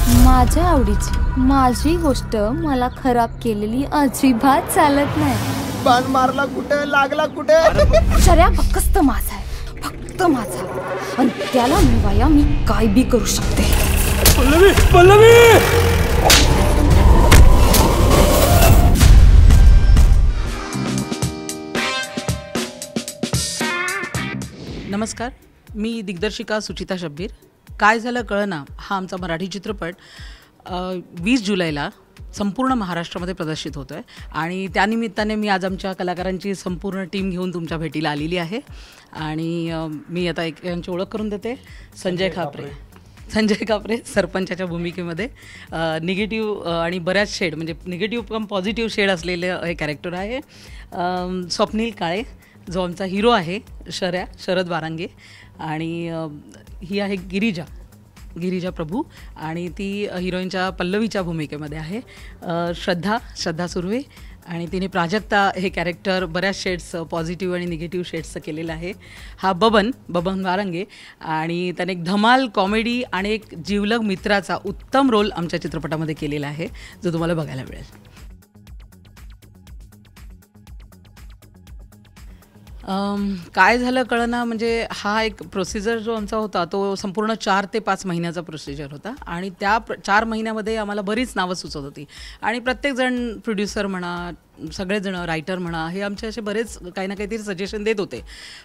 माझ्या आवडीची माझी गोष्ट मला खराब केलेली अजिबात चालत नाही। बाण मारला कुठे लागला कुठे? शर्या फक्त माझा आहे, फक्त माझा, आणि त्याला मिळवाया मी काय बी करू शकते। पल्लवी पल्लवी नमस्कार, मी दिग्दर्शिका सुचिता शब्बीर। काय झालं कळना हा आमचा मराठी चित्रपट 20 जुलैला संपूर्ण महाराष्ट्रामध्ये प्रदर्शित होतो आहे आणि त्यानिमित्ताने मी आज आमच्या कलाकारांची संपूर्ण टीम घेऊन तुमच्या भेटीला आलेली आहे। आणि मी आता यांची ओळख करून देते। संजय खापरे सरपंचाच्या भूमिकेमध्ये निगेटिव्ह आणि बऱ्याच शेड म्हणजे निगेटिव्ह कम पॉझिटिव्ह शेड असलेले हे कॅरेक्टर आहे। स्वप्नील काळे जो आमचा हिरो आहे, शरद वारांगे, आणि ही आहे गिरिजा प्रभू आणि ती हिरोईनच्या पल्लवीच्या भूमिकेमध्ये आहे। श्रद्धा सुर्वे, आणि तिने प्राजक्ता हे कॅरेक्टर बऱ्याच शेड्स पॉझिटिव्ह आणि निगेटिव्ह शेड्सचं केलेलं आहे। हा बबन वारंगे, आणि त्याने एक धमाल कॉमेडी आणि एक जीवलग मित्राचा उत्तम रोल आमच्या चित्रपटामध्ये केलेला आहे, जो तुम्हाला बघायला मिळेल। काय झालं कळना म्हणजे हा एक प्रोसिजर जो आमचा होता तो संपूर्ण 4 ते 5 महिन्याचा प्रोसिजर होता, आणि त्या 4 महिन्यामध्ये आम्हाला बरीच नावं सुचत होती, आणि प्रत्येकजण प्रोड्युसर म्हणा, सगळेजण रायटर म्हणा, हे आमचे असे बरेच काही ना काहीतरी सजेशन देत होते।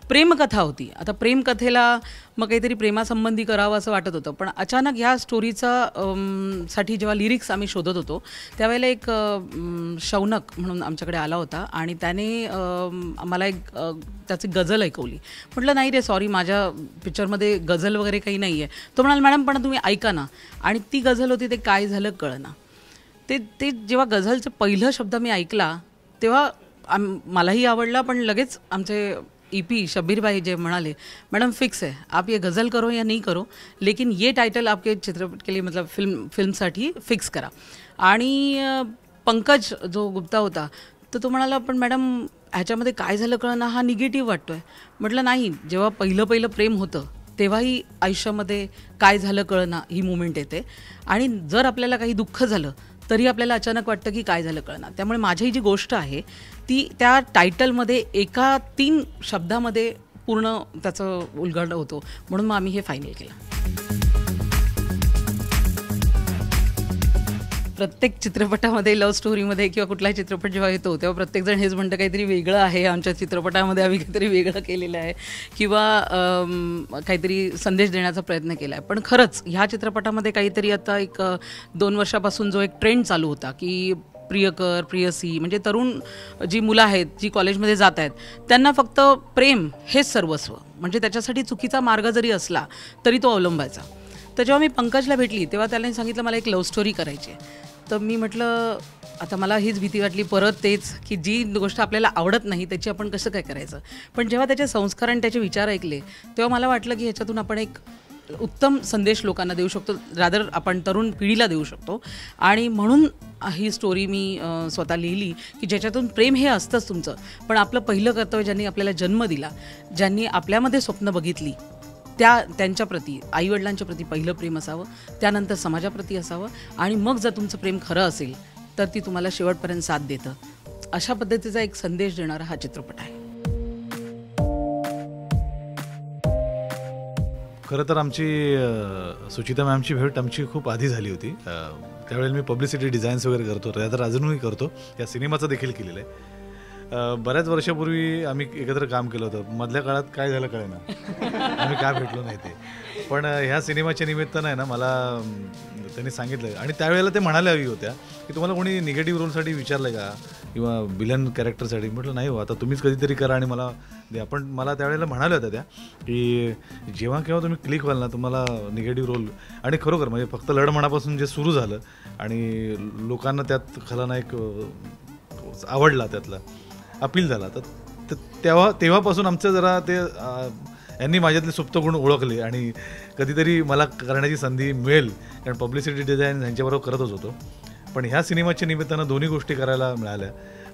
प्रेमकथा होती, आता प्रेमकथेला मग काहीतरी प्रेमासंबंधी करावं असं वाटत होतं, पण अचानक ह्या स्टोरीचा साठी जेव्हा लिरिक्स आम्ही शोधत होतो त्यावेळेला एक शौनक म्हणून आमच्याकडे आला होता, आणि त्याने आम्हाला एक त्याची गझल ऐकवली। म्हटलं नाही रे सॉरी, माझ्या पिक्चरमध्ये गझल वगैरे काही नाही आहे। तो म्हणाला मॅडम पण तुम्ही ऐका ना, आणि ती गझल होती ते काय झालं कळना। ते जेव्हा गझलचं पहिलं शब्द मी ऐकला तेव्हा मलाही आवडला, पण लगेच आमचे EP शब्बीर भाई जे म्हणाले मैडम फिक्स है, आप ये गज़ल करो या नहीं करो, लेकिन ये टाइटल आपके चित्रपट के लिए मतलब फिल्मसाठी फिक्स करा। आणि पंकज जो गुप्ता होता तर तो म्हणाला पण मॅडम ह्याच्यामध्ये काय झालं कळना हा निगेटिव्ह वाटतोय। म्हटलं नाही, जेव्हा पहिलं प्रेम होतं तेव्हाही आयुष्यामध्ये काय झालं कळना ही मुवमेंट येते, आणि जर आपल्याला काही दुःख झालं तरी आपल्याला अचानक वाटतं की काय झालं कळना। त्यामुळे माझी जी गोष्ट आहे ती त्या टायटलमध्ये एका 3 शब्दामध्ये पूर्ण त्याचं उलगडा होतो, म्हणून मग आम्ही हे फायनल केलं। प्रत्येक चित्रपटामध्ये लव्ह स्टोरीमध्ये किंवा कुठलाही चित्रपट जेव्हा येतो तेव्हा प्रत्येकजण हेच म्हणतं काहीतरी वेगळं आहे, आमच्या चित्रपटामध्ये आम्ही काहीतरी वेगळं केलेलं आहे किंवा काहीतरी संदेश देण्याचा प्रयत्न केला आहे। पण खरंच ह्या चित्रपटामध्ये काहीतरी आता एक 2 वर्षापासून जो एक ट्रेंड चालू होता की प्रियकर प्रियसी म्हणजे तरुण जी मुलं आहेत जी कॉलेजमध्ये जात आहेत त्यांना फक्त प्रेम हेच सर्वस्व, म्हणजे त्याच्यासाठी चुकीचा मार्ग जरी असला तरी तो अवलंबायचा। तर जेव्हा मी पंकजला भेटली तेव्हा त्याने सांगितलं मला एक लव्ह स्टोरी करायची आहे। तर मी म्हटलं आता मला हीच भीती वाटली परत तेच की जी गोष्ट आपल्याला आवडत नाही त्याची आपण कसं काय करायचं। पण जेव्हा त्याचे संस्कार आणि त्याचे विचार ऐकले तेव्हा मला वाटलं की ह्याच्यातून आपण एक उत्तम संदेश लोकांना देऊ शकतो, रादर आपण तरुण पिढीला देऊ शकतो, आणि म्हणून ही स्टोरी मी स्वतः लिहिली की ज्याच्यातून प्रेम हे असतंच तुमचं, पण आपलं पहिलं कर्तव्य ज्यांनी आपल्याला जन्म दिला, ज्यांनी आपल्यामध्ये स्वप्न बघितली त्यांच्याप्रती आईवडिलांच्या प्रती पहिलं प्रेम असावं, त्यानंतर समाजाप्रती असावं, आणि मग जर तुमचं प्रेम खरं असेल तर ती तुम्हाला शेवटपर्यंत साथ देतं। अशा पद्धतीचा एक संदेश देणारा हा चित्रपट आहे। खरं तर आमची सुचिता मॅमची भेट आमची खूप आधी झाली होती। त्यावेळेला मी पब्लिसिटी डिझाईन्स वगैरे करतो, तर अजूनही करतो, या सिनेमाचं देखील केलेलं आहे। बऱ्याच वर्षापूर्वी आम्ही एकत्र काम केलं होतं, मधल्या काळात काय झालं कळेना आम्ही काय भेटलो नाही ते, पण ह्या सिनेमाच्या निमित्तानं आहे ना मला त्यांनी सांगितलं, आणि त्यावेळेला ते म्हणाले हवी होत्या की तुम्हाला कोणी निगेटिव्ह रोलसाठी विचारलं का किंवा विलन कॅरेक्टरसाठी। म्हटलं नाही हो, आता तुम्हीच कधीतरी करा आणि मला द्या। पण मला त्यावेळेला म्हणाल्या होत्या त्या की जेव्हा केव्हा तुम्ही क्लिक व्हाल ना तुम्हाला निगेटिव्ह रोल, आणि खरोखर म्हणजे फक्त लढमणापासून जे सुरू झालं आणि लोकांना त्यात खलनायक आवडला, त्यातला अपील झाला, तर तेव्हापासून आमचं जरा ते यांनी माझ्यातले सुप्त गुण ओळखले, आणि कधीतरी मला करण्याची संधी मिळेल, कारण पब्लिसिटी डिझाईन यांच्याबरोबर करतच होतो, पण ह्या सिनेमाच्या निमित्तानं दोन्ही गोष्टी करायला मिळाल्या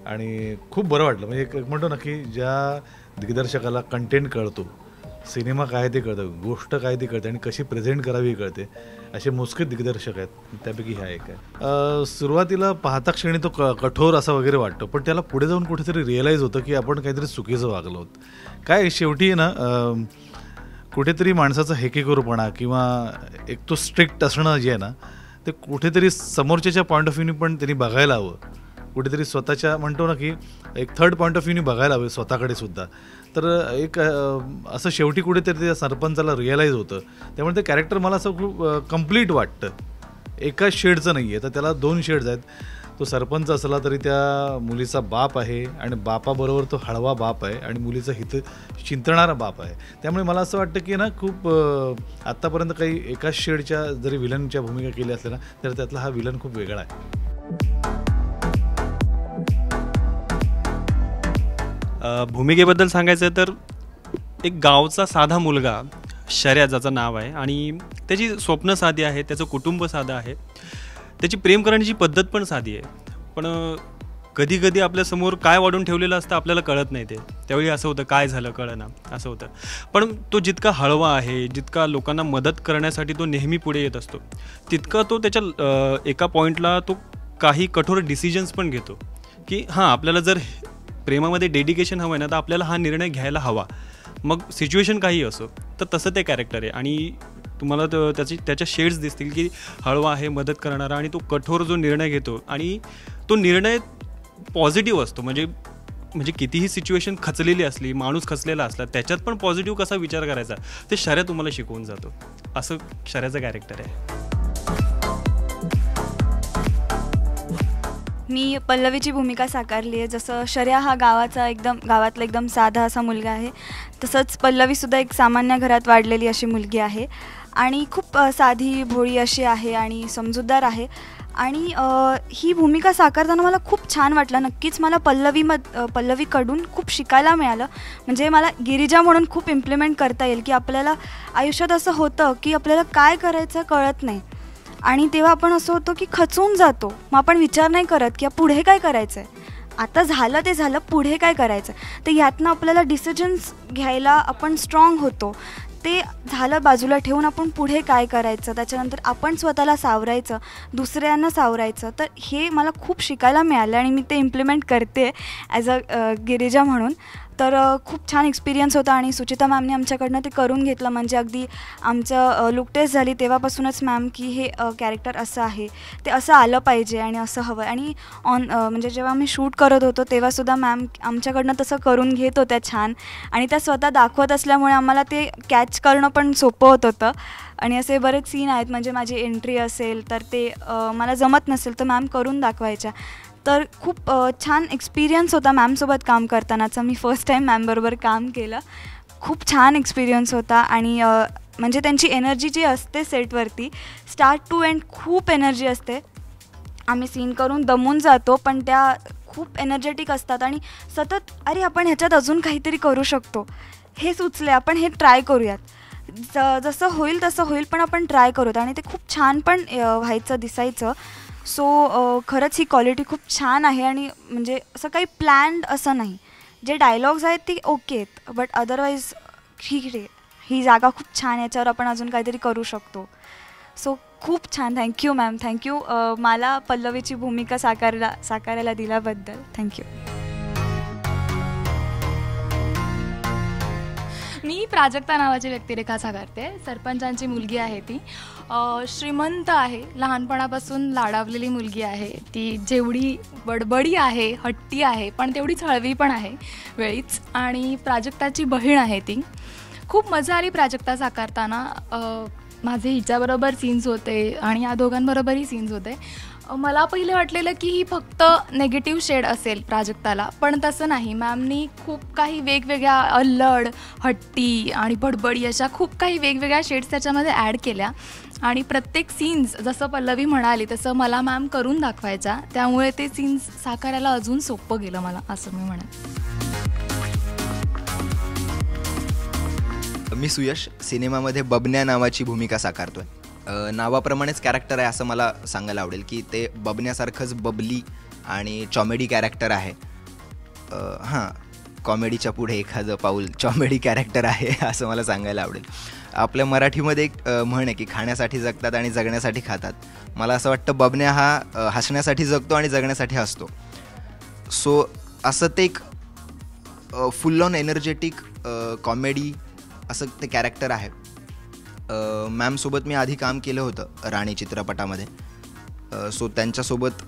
आणि खूप बरं वाटलं। म्हणजे एक म्हणतो ना की ज्या दिग्दर्शकाला कंटेंट कळतो, सिनेमा काय ते कळतं, गोष्ट काय ती कळते आणि कशी प्रेझेंट करावी कळते. असे मोजके दिग्दर्शक आहेत, त्यापैकी ह्या एक आहे. सुरुवातीला पाहता क्षणी तो कठोर असा वगैरे वाटतो, पण त्याला पुढे जाऊन कुठेतरी रिअलाईज होतं की आपण काहीतरी चुकीचं वागलो आहोत. काय शेवटी ना कुठेतरी माणसाचा हेकेकरूपणा किंवा एक तो स्ट्रिक्ट असणं जे आहे ना, ते कुठेतरी समोरच्याच्या पॉईंट ऑफ व्ह्यूनी पण त्यांनी बघायला हवं. कुठेतरी स्वतःच्या म्हणतो ना की एक थर्ड पॉईंट ऑफ व्ह्यूनी बघायला हवं स्वतःकडे सुद्धा. तर एक असं शेवटी कुठेतरी त्या सरपंचाला रिअलाईज होतं. त्यामुळे ते कॅरेक्टर मला असं खूप कम्प्लीट वाटतं. एका शेडचं नाही आहे, तर त्याला 2 शेड्स आहेत. तो सरपंच असला तरी त्या मुलीचा बाप आहे आणि बापाबरोबर तो हळवा बाप आहे आणि मुलीचं हित चिंतणारा बाप आहे. त्यामुळे मला असं वाटतं की ना खूप आत्तापर्यंत काही एकाच शेडच्या जरी विलनच्या भूमिका केल्या असल्या ना, तर त्यातला हा विलन खूप वेगळा आहे. भूमिकेबद्दल सांगायचं तर एक गावचा साधा मुलगा शर्या ज्याचं नाव आहे आणि त्याची स्वप्न साधी आहे, त्याचं कुटुंब साधं आहे, त्याची प्रेम करण्याची पद्धत पण साधी आहे. पण कधी कधी आपल्यासमोर काय वाढून ठेवलेलं असतं आपल्याला कळत नाही. त्यावेळी असं होतं काय झालं कळना असं होतं. पण तो जितका हळवा आहे, जितका लोकांना मदत करण्यासाठी तो नेहमी पुढे येत असतो, तितका तो त्याच्या एका पॉईंटला तो काही कठोर डिसिजन्स पण घेतो की हां आपल्याला जर प्रेमामध्ये डेडिकेशन हवं आहे ना, तर आपल्याला हा निर्णय घ्यायला हवा, मग सिच्युएशन काही असो. तर तसं ते कॅरेक्टर आहे आणि तुम्हाला त्याच्या शेड्स दिसतील की हळवा आहे, मदत करणारा, आणि तो कठोर जो निर्णय घेतो आणि तो निर्णय पॉझिटिव्ह असतो. म्हणजे कितीही सिच्युएशन खचलेली असली, माणूस खचलेला असला, त्याच्यात पण पॉझिटिव्ह कसा विचार करायचा ते शर्या तुम्हाला शिकवून जातो. असं शर्याचं कॅरेक्टर आहे. मी पल्लवीची भूमिका साकारली आहे. जसं शर्या हा गावातला एकदम साधा असा मुलगा आहे, तसंच पल्लवीसुद्धा एक सामान्य घरात वाढलेली अशी मुलगी आहे आणि खूप साधी भोळी अशी आहे आणि समजूतदार आहे. आणि ही भूमिका साकारताना मला खूप छान वाटलं. नक्कीच मला पल्लवीकडून खूप शिकायला मिळालं. म्हणजे मला गिरिजा म्हणून खूप इम्प्लिमेंट करता येईल की आपल्याला आयुष्यात असं होतं की आपल्याला काय करायचं कळत नाही आणि तेव्हा आपण असं होतं की खचून जातो. मग आपण विचार नाही करत की पुढे काय करायचं आहे, आता झालं ते झालं, पुढे काय करायचं. तर ह्यातनं आपल्याला डिसिजन्स घ्यायला आपण स्ट्रॉंग होतो. ते झालं बाजूला ठेवून आपण पुढे काय करायचं, त्याच्यानंतर आपण स्वतःला सावरायचं, दुसऱ्यांना सावरायचं. तर हे मला खूप शिकायला मिळालं आणि मी ते इम्प्लिमेंट करते ॲज अ गिरिजा म्हणून. तर खूप छान एक्सपिरियन्स होता आणि सुचिता मॅमने आमच्याकडनं ते करून घेतलं. म्हणजे अगदी आमचं लुक टेस्ट झाली तेव्हापासूनच मॅम की हे कॅरेक्टर असं आहे, ते असं आलं पाहिजे आणि असं हवं. आणि म्हणजे जेव्हा आम्ही शूट करत होतो तेव्हासुद्धा मॅम आमच्याकडनं तसं करून घेत होत्या छान आणि त्या स्वतः दाखवत असल्यामुळे आम्हाला ते कॅच करणं पण सोपं होत होतं. आणि असे बरेच सीन आहेत, म्हणजे माझी एंट्री असेल तर ते मला जमत नसेल तर मॅम करून दाखवायच्या. तर खूप छान एक्सपिरियन्स होता मॅमसोबत काम करतानाचा. मी फर्स्ट टाईम मॅमबरोबर काम केलं. खूप छान एक्सपिरियन्स होता आणि म्हणजे त्यांची एनर्जी जी असते सेटवरती स्टार्ट टू एंड खूप एनर्जी असते. आम्ही सीन करून दमून जातो पण त्या खूप एनर्जेटिक असतात आणि सतत अरे आपण ह्याच्यात अजून काहीतरी करू शकतो, हे सुचले, आपण हे ट्राय करूयात, जसं होईल तसं होईल पण आपण ट्राय करूयात. आणि ते खूप छान पण व्हायचं, दिसायचं. सो खरंच ही क्वालिटी खूप छान आहे आणि म्हणजे असं काही प्लॅन्ड असं नाही. जे डायलॉग्स आहेत ती ओके आहेत बट अदरवाईज ठीक आहे, ही जागा खूप छान, याच्यावर आपण अजून काहीतरी करू शकतो. सो खूप छान. थँक्यू मॅम, थँक्यू मला पल्लवीची भूमिका साकारायला दिल्याबद्दल. थँक्यू. मी प्राजक्ता नावाची व्यक्तिरेखा साकारते. सरपंचांची मुलगी आहे ती. श्रीमंत आहे, लहानपणापासून लाडावलेली मुलगी आहे ती. जेवढी बडबडी आहे, हट्टी आहे, पण तेवढीच हळवी पण आहे वेळीच. आणि प्राजक्ताची बहीण आहे ती. खूप मजा आली प्राजक्ता साकारताना. माझे हिच्याबरोबर सीन्स होते आणि या दोघांबरोबरही सीन्स होते. मला पहिले वाटलेलं की ही फक्त नेगेटिव्ह शेड असेल प्राजक्ताला, पण तसं नाही. मॅमनी खूप काही वेगवेगळ्या अल्लड, हट्टी आणि बडबडी अशा खूप काही वेगवेगळ्या शेड्स त्याच्यामध्ये ॲड केल्या आणि प्रत्येक सीन्स जसं पल्लवी म्हणाली तसं मला मॅम करून दाखवायच्या. त्यामुळे ते सीन्स साकारायला अजून सोपं गेलं मला, असं मी म्हणेन. मी सुयश सिनेमामध्ये बबन्या नावाची भूमिका साकारतोय. नावाप्रमाणेच कॅरेक्टर आहे असं मला सांगायला आवडेल की ते बबन्यासारखंच बबली आणि कॉमेडी कॅरेक्टर आहे. हां, कॉमेडीच्या पुढे एखादं पाऊल कॉमेडी कॅरेक्टर आहे असं मला सांगायला आवडेल. आपल्या मराठीमध्ये एक म्हण आहे की खाण्यासाठी जगतात आणि जगण्यासाठी खातात. मला असं वाटतं बबन्या हा हसण्यासाठी जगतो आणि जगण्यासाठी हसतो. सो असं ते एक फुल ऑन एनर्जेटिक कॉमेडी असं ते कॅरेक्टर आहे. मॅमसोबत मी आधी काम केलं होतं राणी चित्रपटामध्ये. सो त्यांच्यासोबत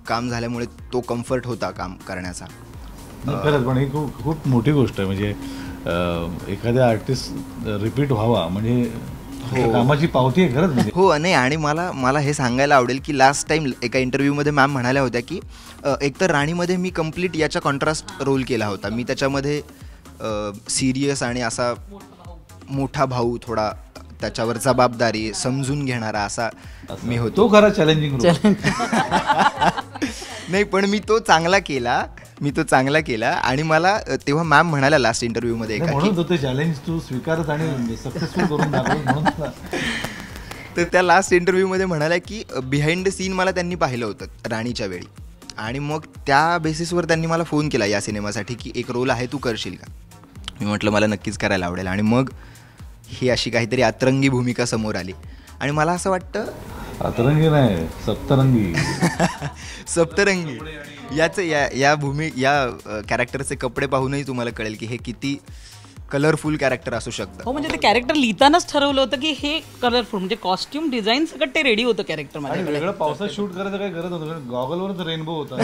काम झाल्यामुळे तो कम्फर्ट होता काम करण्याचा. खरंच पण ही खूप मोठी गोष्ट आहे. म्हणजे एखाद्या आर्टिस्ट रिपीट व्हावा म्हणजे कामाची पावती आहे खरंच. म्हणजे हो नाही, आणि मला हे सांगायला आवडेल की लास्ट टाइम एका इंटरव्ह्यूमध्ये मॅम म्हणाल्या होत्या की एकतर राणीमध्ये मी कम्प्लीट याचा कॉन्ट्रास्ट रोल केला होता. मी त्याच्यामध्ये सिरियस आणि असा मोठा भाऊ, थोडा त्याच्यावर जबाबदारी समजून घेणारा असा मी होतो. तो खरा चॅलेंजिंग रोल. नाही पण मी तो चांगला केला आणि मला तेव्हा मॅम म्हणाल्या लास्ट इंटरव्ह्यूमध्ये ते चॅलेंज तू स्वीकारत आणि सक्सेसफुल करून दाखव. तर त्या लास्ट इंटरव्ह्यूमध्ये म्हणाल्या की बिहाइंड द सीन मला त्यांनी पाहिलं होतं राणीच्या वेळी, आणि मग त्या बेसिसवर त्यांनी मला फोन केला या सिनेमासाठी की एक रोल आहे, तू करशील का. मी म्हटलं मला नक्कीच करायला आवडेल. आणि मग ही अशी काहीतरी अतरंगी भूमिका समोर आली. आणि मला असं वाटतं अतरंगी नाही, सप्तरंगी याचं या कॅरेक्टरचे कपडे पाहूनही तुम्हाला कळेल की हे किती कलरफुल कॅरेक्टर असू शकतं. हो म्हणजे ते कॅरेक्टर लिहितानाच ठरवलं होतं की हे कलरफुल, म्हणजे कॉस्ट्युम डिझाईन सगळं ते रेडी होतं कॅरेक्टर माझ्याकडे. वेगळं पावसात शूट करायचं काही गरज नव्हतं, गॉगलवरच रेनबो होता.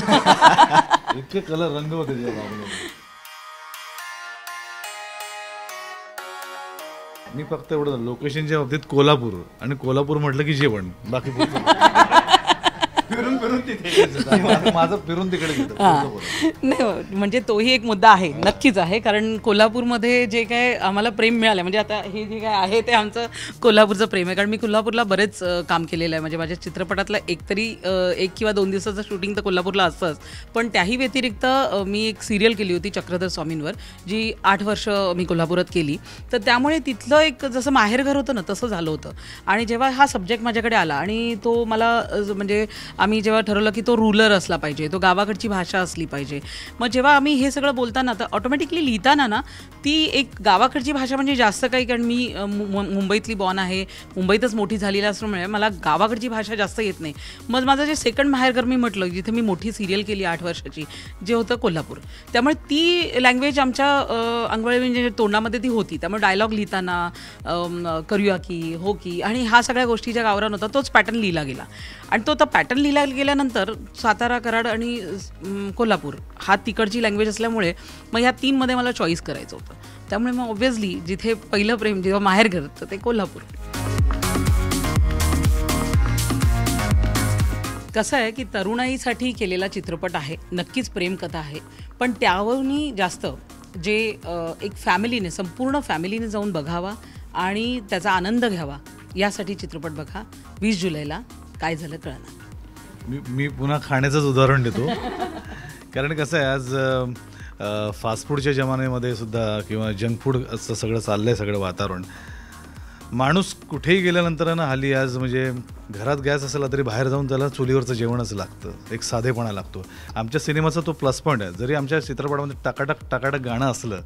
इतके कलर रंग होते त्या गॉगलवर. मी फक्त एवढं लोकेशनच्या बाबतीत कोल्हापूर, आणि कोल्हापूर म्हटलं की जेवण, बाकी फिरून तिथे माझं फिरून तिकडे घेतो. नाही म्हणजे तोही एक मुद्दा आहे, नक्कीच आहे. कारण कोल्हापूरमध्ये जे काय आम्हाला प्रेम मिळालं, म्हणजे आता हे जे काय आहे ते आमचं कोल्हापूरचं प्रेम आहे. कारण मी कोल्हापूरला बरेच काम केलेलं आहे. म्हणजे माझ्या चित्रपटातलं एक किंवा 2 दिवसाचं शूटिंग तर कोल्हापूरला असतंच. पण त्याही व्यतिरिक्त मी एक सिरियल केली होती चक्रधर स्वामींवर, जी 8 वर्ष मी कोल्हापुरात केली. तर त्यामुळे तिथलं एक जसं माहेरघर होतं ना तसं झालं होतं. आणि जेव्हा हा सब्जेक्ट माझ्याकडे आला आणि तो मला म्हणजे आम्ही जेव्हा ठरवलं की तो रूरल असला पाहिजे, तो गावाकडची भाषा असली पाहिजे. मग जेव्हा आम्ही हे सगळं बोलताना तर ऑटोमॅटिकली लिहिताना ना ती एक गावाकडची भाषा म्हणजे जास्त काही, कारण मी मुंबईतली बॉर्न आहे, मुंबईतच मोठी झालेली असल्यामुळे मला गावाकडची भाषा जास्त येत नाही. मग माझं जे सेकंड माहेरघर मी म्हटलं, जिथे मी मोठी सिरियल केली 8 वर्षाची, जे होतं कोल्हापूर. त्यामुळे ती लँग्वेज आमच्या अंगवळी म्हणजे तोंडामध्ये ती होती. त्यामुळे डायलॉग लिहिताना करूया की, हो की, आणि ह्या सगळ्या गोष्टी ज्या गावरान होता तोच पॅटर्न लिहिला गेला. आणि तो पॅटर्न लिहिला गेल्यानंतर सातारा, कराड आणि कोल्हापूर हा तिकडची लँग्वेज असल्यामुळे मग ह्या 3 मध्ये मला चॉईस करायचं होतं. त्यामुळे मग ऑब्व्हियसली जिथे पहिलं प्रेम, जेव्हा माहेरघर, तर ते कोल्हापूर. कसं आहे की तरुणाईसाठी केलेला चित्रपट आहे, नक्कीच प्रेमकथा आहे. पण त्यावरूनही जास्त जे एक फॅमिलीने, संपूर्ण फॅमिलीने जाऊन बघावा आणि त्याचा आनंद घ्यावा, यासाठी चित्रपट बघा. 20 जुलैला काय झालं कळना. मी पुन्हा खाण्याचंच उदाहरण देतो. कारण कसं आहे, आज फास्ट फूडच्या जमान्यामध्ये सुद्धा किंवा जंक फूड असं सगळं चाललं आहे, सगळं वातावरण. माणूस कुठेही गेल्यानंतर ना हल्ली आज म्हणजे घरात गॅस असला तरी बाहेर जाऊन त्याला चुलीवरचं जेवणच लागतं, एक साधेपणा लागतो. आमच्या सिनेमाचा तो प्लस पॉईंट आहे. जरी आमच्या चित्रपटामध्ये टाकाटक गाणं असलं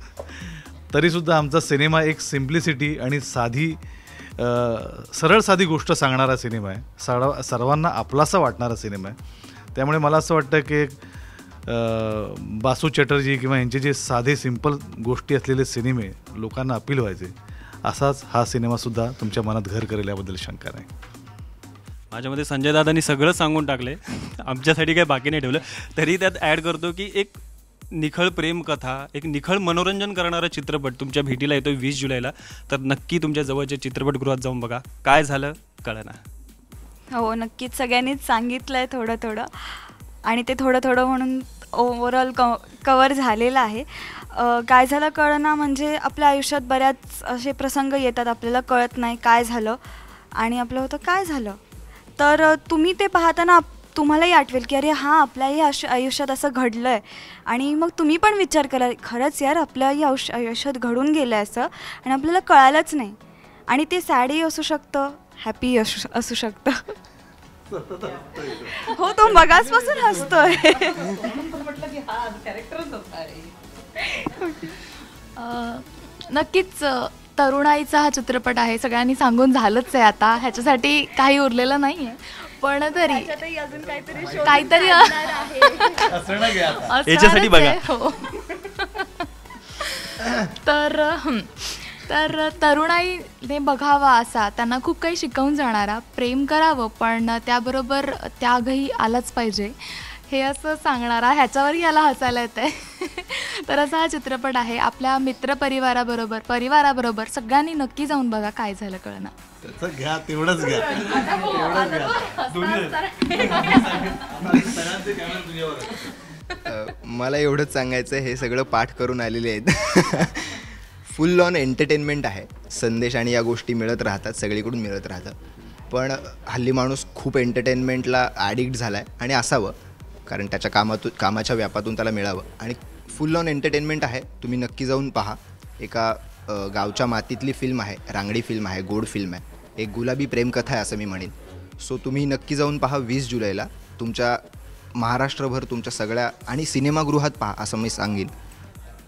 तरीसुद्धा आमचा सिनेमा एक सिम्प्लिसिटी आणि सरळ साधी गोष्ट सांगणारा सिनेमा आहे. सर्वांना आपलासा वाटणारा सिनेमा आहे. त्यामुळे मला असं वाटतं की बासू चॅटर्जी किंवा यांचे जे साधे सिंपल गोष्टी असलेले सिनेमे लोकांना अपील व्हायचे, असाच हा सिनेमासुद्धा तुमच्या मनात घर करेल याबद्दल शंका नाही. माझ्यामध्ये संजय दादांनी सगळं सांगून टाकले, आमच्यासाठी काही बाकी नाही ठेवलं. तरी त्यात ॲड करतो की एक निखळ प्रेमकथा, एक निखळ मनोरंजन करणारा चित्रपट तुमच्या भेटीला येतो 20 जुलैला. तर नक्की तुमच्या जवळच्या चित्रपटगृहात जाऊन बघा. काय झालं कळना. हो नक्कीच, सगळ्यांनीच सांगितलं आहे थोडं थोडं, आणि ते थोडं थोडं म्हणून ओव्हरऑल कवर झालेलं आहे. काय झालं कळना म्हणजे आपल्या आयुष्यात बऱ्याच असे प्रसंग येतात, आपल्याला कळत नाही काय झालं, आणि आपलं होतं काय झालं. तर तुम्ही ते पाहताना तुम्हालाही आठवेल की अरे हां, आपल्याही आयुष्यात असं घडलं आहे. आणि मग तुम्ही पण विचार करा, खरंच यार आपल्याही आयुष्यात घडून गेलं आहे असं, आणि आपल्याला कळालंच नाही. आणि ते सॅडही असू शकतं, हॅपी असू शकतं. हो, तो मगासपासून हसतोय. नक्कीच तरुणाईचा हा चित्रपट आहे. सगळ्यांनी सांगून झालंच आहे आता, ह्याच्यासाठी काही उरलेलं नाही आहे. पण तरी काहीतरी याच्यासाठी बघा. हो. तर तरुणाईने बघावा असा, त्यांना खूप काही शिकवून जाणारा, प्रेम करावं पण त्याबरोबर त्यागही आलाच पाहिजे हे असं सांगणारा, ह्याच्यावरही याला हसायला येतं आहे. तर असा हा चित्रपट आहे. आपल्या परिवाराबरोबर सगळ्यांनी नक्की जाऊन बघा. काय झालं कळना. त्याचं घ्या, तेवढंच घ्या. मला एवढंच सांगायचं, हे सगळं पाठ करून आलेले आहेत. फुल ऑन एंटरटेनमेंट आहे. संदेश आणि या गोष्टी मिळत राहतात, सगळीकडून मिळत राहतात. पण हल्ली माणूस खूप एंटरटेनमेंटला ॲडिक्ट झाला आहे आणि असावं, कारण त्याच्या कामाच्या व्यापातून त्याला मिळावं. आणि फुल ऑन एंटरटेनमेंट आहे. तुम्ही नक्की जाऊन पहा. एका गावच्या मातीतली फिल्म आहे, रांगडी फिल्म आहे, गोड फिल्म आहे, एक गुलाबी प्रेमकथा आहे असं मी म्हणेन. सो तुम्ही नक्की जाऊन पहा 20 जुलैला. तुमच्या महाराष्ट्रभर तुमच्या सगळ्या आणि सिनेमागृहात पहा असं मी सांगेन.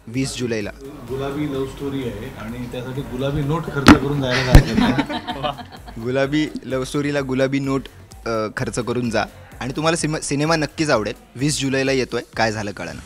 20 जुलैला गुलाबी लव्ह स्टोरी आहे आणि त्यासाठी गुलाबी नोट खर्च करून जायला लागेल. गुलाबी लव्ह स्टोरीला गुलाबी नोट खर्च करून जा आणि तुम्हाला सिनेमा नक्कीच आवडेल. 20 जुलैला येतोय काय झालं कळना.